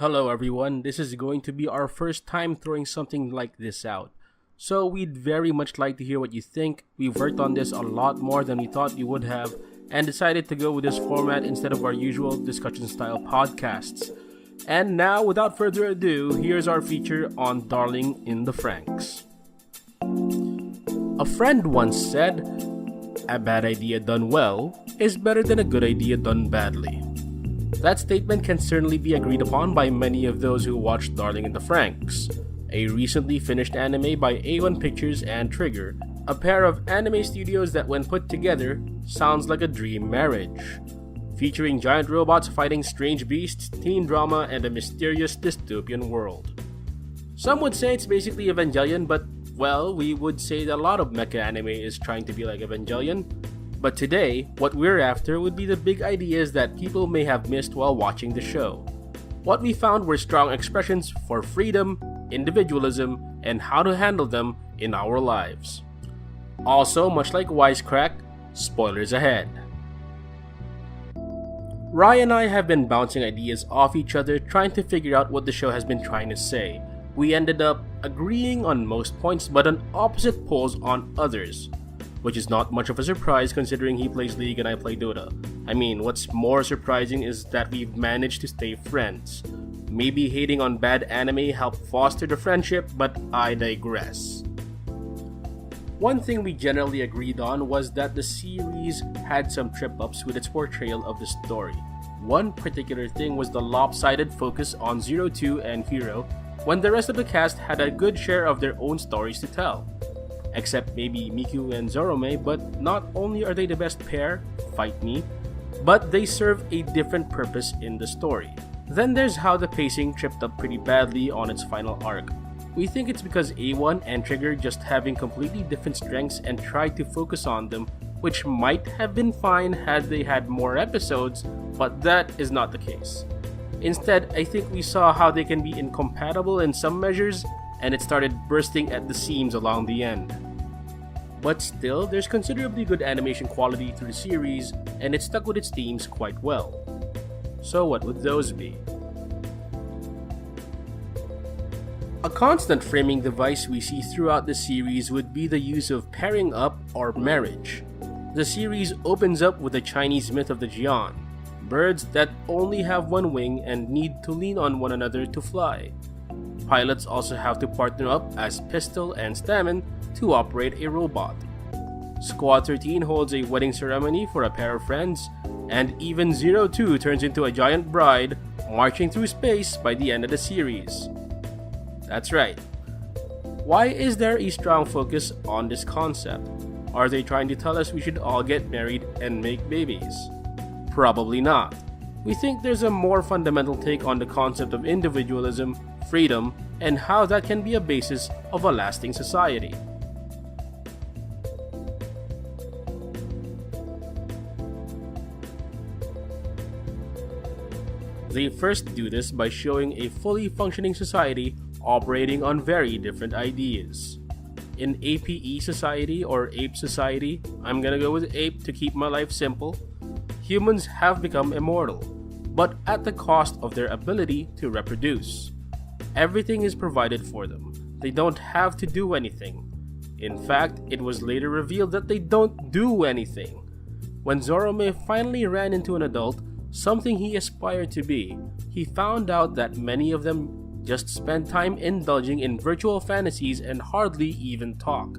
Hello everyone, this is going to be our first time throwing something like this out. So we'd very much like to hear what you think. We've worked on this a lot more than we thought we would have and decided to go with this format instead of our usual discussion style podcasts. And now, without further ado, here's our feature on Darling in the FRANXX. A friend once said, "A bad idea done well is better than a good idea done badly." That statement can certainly be agreed upon by many of those who watched Darling in the FRANXX, a recently finished anime by A1 Pictures and Trigger, a pair of anime studios that when put together, sounds like a dream marriage. Featuring giant robots fighting strange beasts, teen drama, and a mysterious dystopian world. Some would say it's basically Evangelion, but well, we would say that a lot of mecha anime is trying to be like Evangelion. But today, what we're after would be the big ideas that people may have missed while watching the show. What we found were strong expressions for freedom, individualism, and how to handle them in our lives. Also, much like Wisecrack, spoilers ahead. Rai and I have been bouncing ideas off each other trying to figure out what the show has been trying to say. We ended up agreeing on most points but on opposite poles on others. Which is not much of a surprise considering he plays League and I play Dota. I mean, what's more surprising is that we've managed to stay friends. Maybe hating on bad anime helped foster the friendship, but I digress. One thing we generally agreed on was that the series had some trip-ups with its portrayal of the story. One particular thing was the lopsided focus on Zero Two and Hero, when the rest of the cast had a good share of their own stories to tell. Except maybe Miku and Zorome, but not only are they the best pair, fight me, but they serve a different purpose in the story. Then there's how the pacing tripped up pretty badly on its final arc. We think it's because A1 and Trigger just having completely different strengths and tried to focus on them, which might have been fine had they had more episodes, but that is not the case. Instead, I think we saw how they can be incompatible in some measures, and it started bursting at the seams along the end. But still, there's considerably good animation quality through the series, and it stuck with its themes quite well. So what would those be? A constant framing device we see throughout the series would be the use of pairing up or marriage. The series opens up with the Chinese myth of the Jian, birds that only have one wing and need to lean on one another to fly. Pilots also have to partner up as Pistol and Stamen to operate a robot. Squad 13 holds a wedding ceremony for a pair of friends, and even Zero Two turns into a giant bride marching through space by the end of the series. That's right. Why is there a strong focus on this concept? Are they trying to tell us we should all get married and make babies? Probably not. We think there's a more fundamental take on the concept of individualism, freedom, and how that can be a basis of a lasting society. They first do this by showing a fully functioning society operating on very different ideas. In APE society or Ape society, I'm gonna go with Ape to keep my life simple, humans have become immortal, but at the cost of their ability to reproduce. Everything is provided for them. They don't have to do anything. In fact, it was later revealed that they don't do anything. When Zorome finally ran into an adult, something he aspired to be, he found out that many of them just spend time indulging in virtual fantasies and hardly even talk.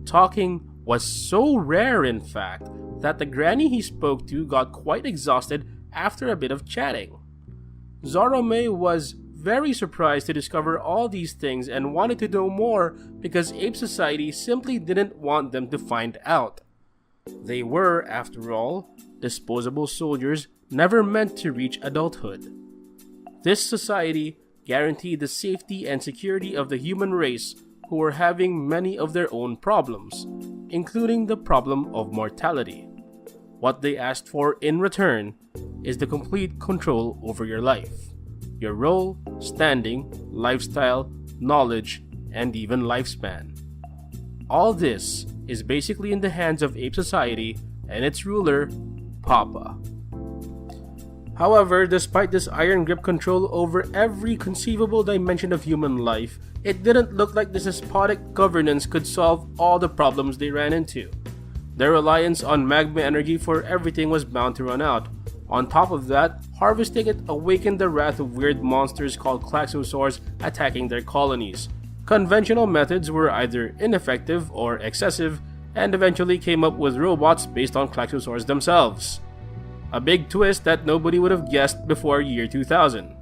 Talking was so rare, in fact, that the granny he spoke to got quite exhausted after a bit of chatting. Zorome was very surprised to discover all these things and wanted to know more because Ape Society simply didn't want them to find out. They were, after all, disposable soldiers never meant to reach adulthood. This society guaranteed the safety and security of the human race who were having many of their own problems, including the problem of mortality. What they asked for in return is the complete control over your life. Your role, standing, lifestyle, knowledge, and even lifespan. All this is basically in the hands of Ape Society and its ruler, Papa. However, despite this iron grip control over every conceivable dimension of human life, it didn't look like this despotic governance could solve all the problems they ran into. Their reliance on magma energy for everything was bound to run out. On top of that, harvesting it awakened the wrath of weird monsters called klaxosaurs attacking their colonies. Conventional methods were either ineffective or excessive, and eventually came up with robots based on klaxosaurs themselves. A big twist that nobody would have guessed before year 2000.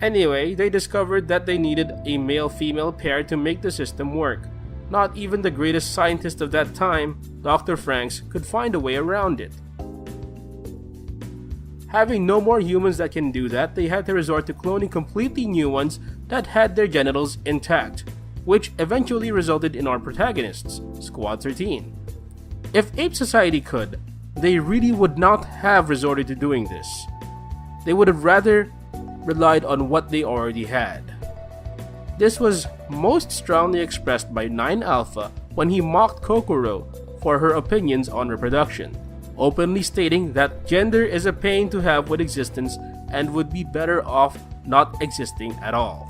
Anyway, they discovered that they needed a male-female pair to make the system work. Not even the greatest scientist of that time, Dr. FRANXX, could find a way around it. Having no more humans that can do that, they had to resort to cloning completely new ones that had their genitals intact, which eventually resulted in our protagonists, Squad 13. If Ape Society could, they really would not have resorted to doing this. They would have rather relied on what they already had. This was most strongly expressed by 9 Alpha when he mocked Kokoro for her opinions on reproduction, openly stating that gender is a pain to have with existence and would be better off not existing at all.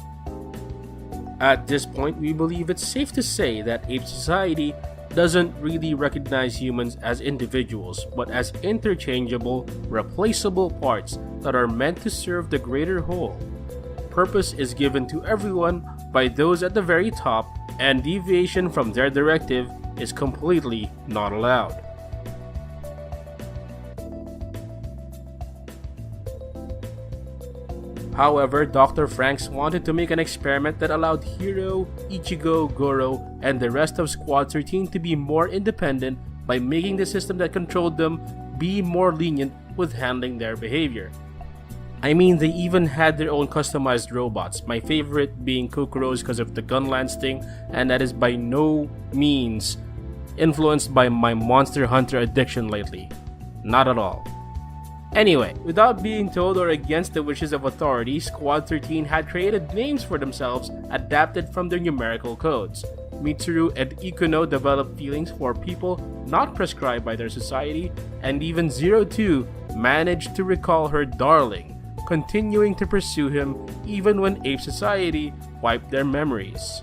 At this point, we believe it's safe to say that Ape Society doesn't really recognize humans as individuals, but as interchangeable, replaceable parts that are meant to serve the greater whole. Purpose is given to everyone by those at the very top, and deviation from their directive is completely not allowed. However, Dr. FRANXX wanted to make an experiment that allowed Hiro, Ichigo, Goro, and the rest of Squad 13 to be more independent by making the system that controlled them be more lenient with handling their behavior. I mean, they even had their own customized robots, my favorite being Kokoro's because of the gun lance thing, and that is by no means influenced by my Monster Hunter addiction lately. Not at all. Anyway, without being told or against the wishes of authority, Squad 13 had created names for themselves adapted from their numerical codes. Mitsuru and Ikuno developed feelings for people not prescribed by their society, and even 02 managed to recall her darling, continuing to pursue him even when Ape Society wiped their memories.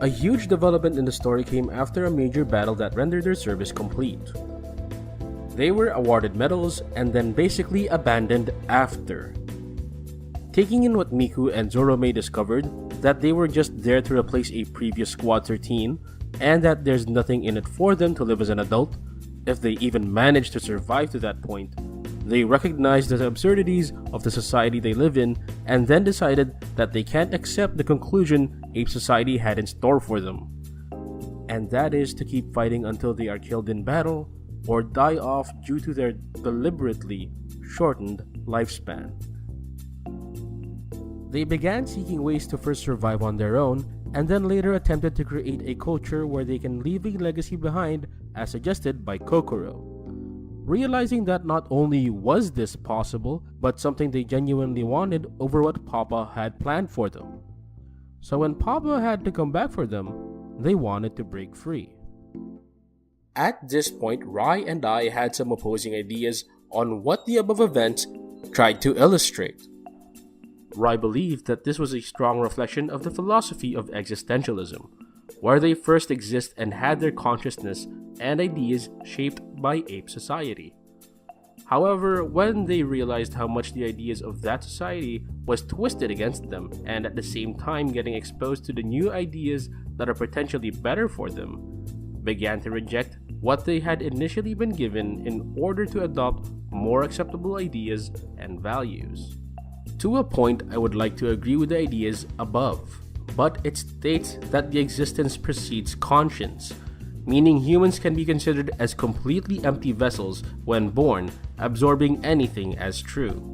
A huge development in the story came after a major battle that rendered their service complete. They were awarded medals and then basically abandoned after. Taking in what Miku and Zorome discovered, that they were just there to replace a previous Squad 13, and that there's nothing in it for them to live as an adult, if they even managed to survive to that point, they recognized the absurdities of the society they live in, and then decided that they can't accept the conclusion Ape Society had in store for them. And that is to keep fighting until they are killed in battle, or die off due to their deliberately shortened lifespan. They began seeking ways to first survive on their own, and then later attempted to create a culture where they can leave a legacy behind as suggested by Kokoro. Realizing that not only was this possible, but something they genuinely wanted over what Papa had planned for them. So when Papa had to come back for them, they wanted to break free. At this point, Rai and I had some opposing ideas on what the above events tried to illustrate. Rai believed that this was a strong reflection of the philosophy of existentialism, where they first exist and had their consciousness and ideas shaped by ape society. However, when they realized how much the ideas of that society was twisted against them, and at the same time getting exposed to the new ideas that are potentially better for them, began to reject what they had initially been given in order to adopt more acceptable ideas and values. To a point, I would like to agree with the ideas above, but it states that the existence precedes conscience, meaning humans can be considered as completely empty vessels when born, absorbing anything as true.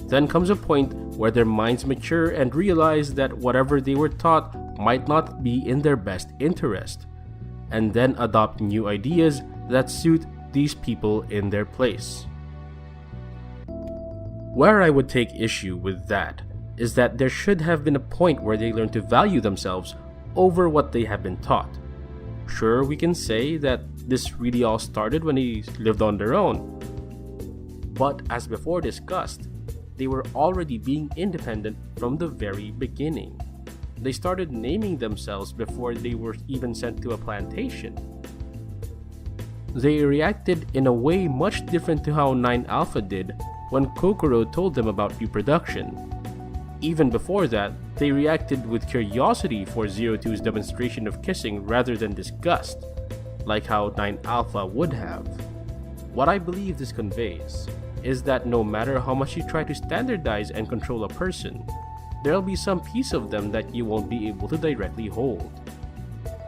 Then comes a point where their minds mature and realize that whatever they were taught might not be in their best interest, and then adopt new ideas that suit these people in their place. Where I would take issue with that is that there should have been a point where they learn to value themselves over what they have been taught. Sure, we can say that this really all started when they lived on their own, But as before discussed, they were already being independent from the very beginning. They started naming themselves before they were even sent to a plantation. They reacted in a way much different to how 9 Alpha did when Kokoro told them about reproduction. Even before that, they reacted with curiosity for 02's demonstration of kissing rather than disgust, like how 9 Alpha would have. What I believe this conveys is that no matter how much you try to standardize and control a person, there'll be some piece of them that you won't be able to directly hold.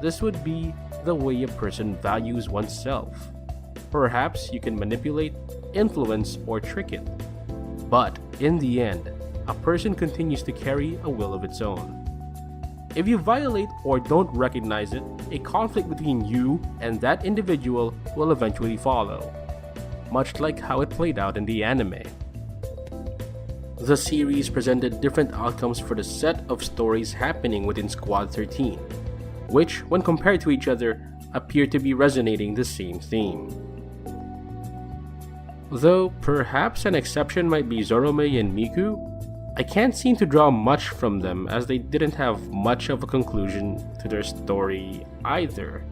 This would be the way a person values oneself. Perhaps you can manipulate, influence, or trick it. But in the end, a person continues to carry a will of its own. If you violate or don't recognize it, a conflict between you and that individual will eventually follow, much like how it played out in the anime. The series presented different outcomes for the set of stories happening within Squad 13, which, when compared to each other, appear to be resonating the same theme. Though perhaps an exception might be Zorome and Miku, I can't seem to draw much from them as they didn't have much of a conclusion to their story either.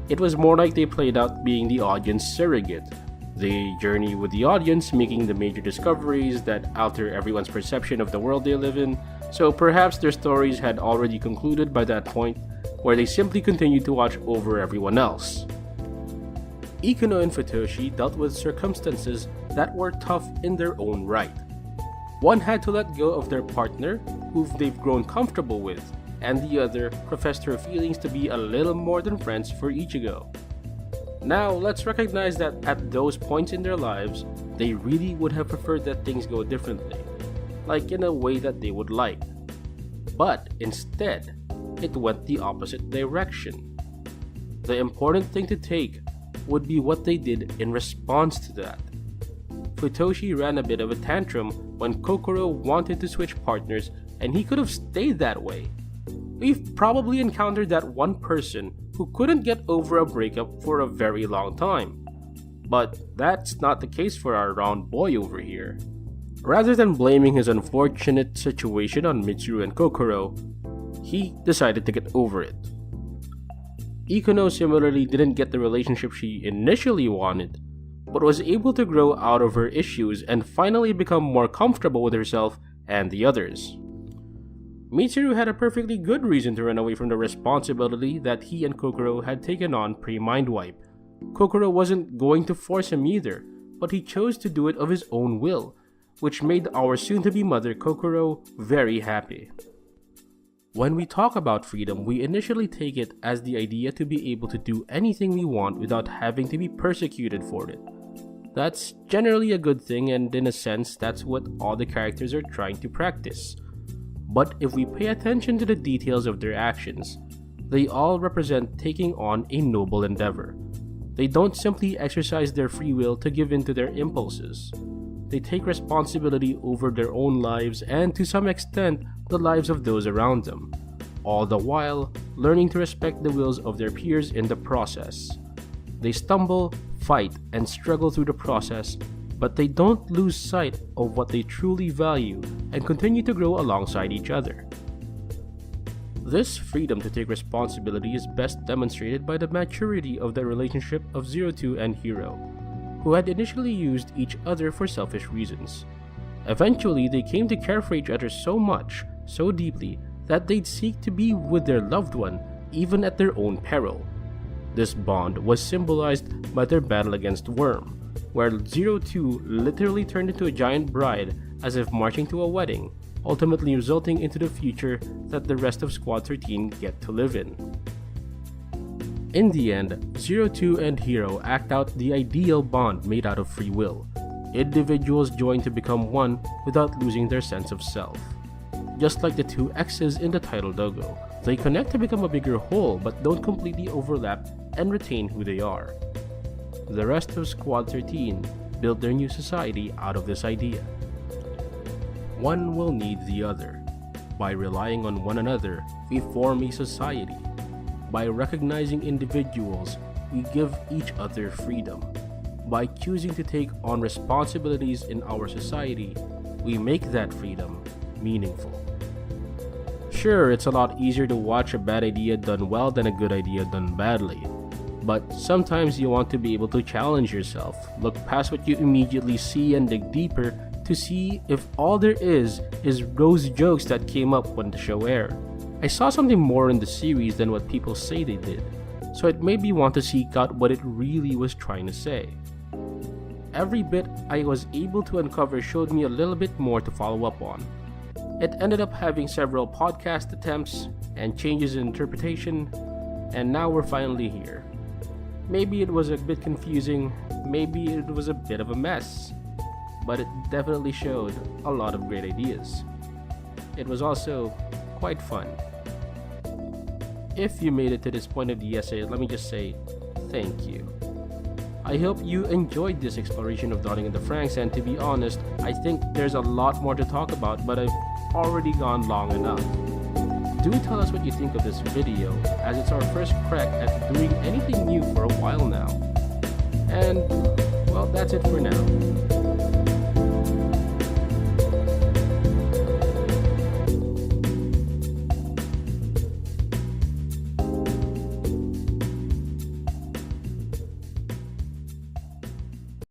It was more like they played out being the audience surrogate. They journey with the audience, making the major discoveries that alter everyone's perception of the world they live in, so perhaps their stories had already concluded by that point, where they simply continued to watch over everyone else. Ikuno and Futoshi dealt with circumstances that were tough in their own right. One had to let go of their partner, who they've grown comfortable with, and the other professed her feelings to be a little more than friends for Ichigo. Now, let's recognize that at those points in their lives, they really would have preferred that things go differently, like in a way that they would like. But instead, it went the opposite direction. The important thing to take would be what they did in response to that. Futoshi ran a bit of a tantrum when Kokoro wanted to switch partners, and he could have stayed that way. We've probably encountered that one person who couldn't get over a breakup for a very long time. But that's not the case for our round boy over here. Rather than blaming his unfortunate situation on Mitsuru and Kokoro, he decided to get over it. Ikuno similarly didn't get the relationship she initially wanted, but was able to grow out of her issues and finally become more comfortable with herself and the others. Mitsuru had a perfectly good reason to run away from the responsibility that he and Kokoro had taken on pre-Mind Wipe. Kokoro wasn't going to force him either, but he chose to do it of his own will, which made our soon-to-be mother Kokoro very happy. When we talk about freedom, we initially take it as the idea to be able to do anything we want without having to be persecuted for it. That's generally a good thing, and in a sense, that's what all the characters are trying to practice. But if we pay attention to the details of their actions, they all represent taking on a noble endeavor. They don't simply exercise their free will to give in to their impulses. They take responsibility over their own lives and, to some extent, the lives of those around them, all the while learning to respect the wills of their peers in the process. They stumble, fight, and struggle through the process, but they don't lose sight of what they truly value and continue to grow alongside each other. This freedom to take responsibility is best demonstrated by the maturity of the relationship of 02 and Hiro, who had initially used each other for selfish reasons. Eventually, they came to care for each other so much, so deeply, that they'd seek to be with their loved one even at their own peril. This bond was symbolized by their battle against Worm, where 02 literally turned into a giant bride as if marching to a wedding, ultimately resulting into the future that the rest of Squad 13 get to live in. In the end, 02 and Hiro act out the ideal bond made out of free will. Individuals join to become one without losing their sense of self. Just like the two X's in the title logo, they connect to become a bigger whole but don't completely overlap and retain who they are. The rest of Squad 13 built their new society out of this idea. One will need the other. By relying on one another, we form a society. By recognizing individuals, we give each other freedom. By choosing to take on responsibilities in our society, we make that freedom meaningful. Sure, it's a lot easier to watch a bad idea done well than a good idea done badly. But sometimes you want to be able to challenge yourself, look past what you immediately see and dig deeper to see if all there is those jokes that came up when the show aired. I saw something more in the series than what people say they did, so it made me want to seek out what it really was trying to say. Every bit I was able to uncover showed me a little bit more to follow up on. It ended up having several podcast attempts and changes in interpretation, and now we're finally here. Maybe it was a bit confusing, maybe it was a bit of a mess, but it definitely showed a lot of great ideas. It was also quite fun. If you made it to this point of the essay, let me just say thank you. I hope you enjoyed this exploration of dawning in the FRANXX, and to be honest, I think there's a lot more to talk about, but I've already gone long enough. Do tell us what you think of this video, as it's our first crack at doing anything new for a while now. And, well, that's it for now.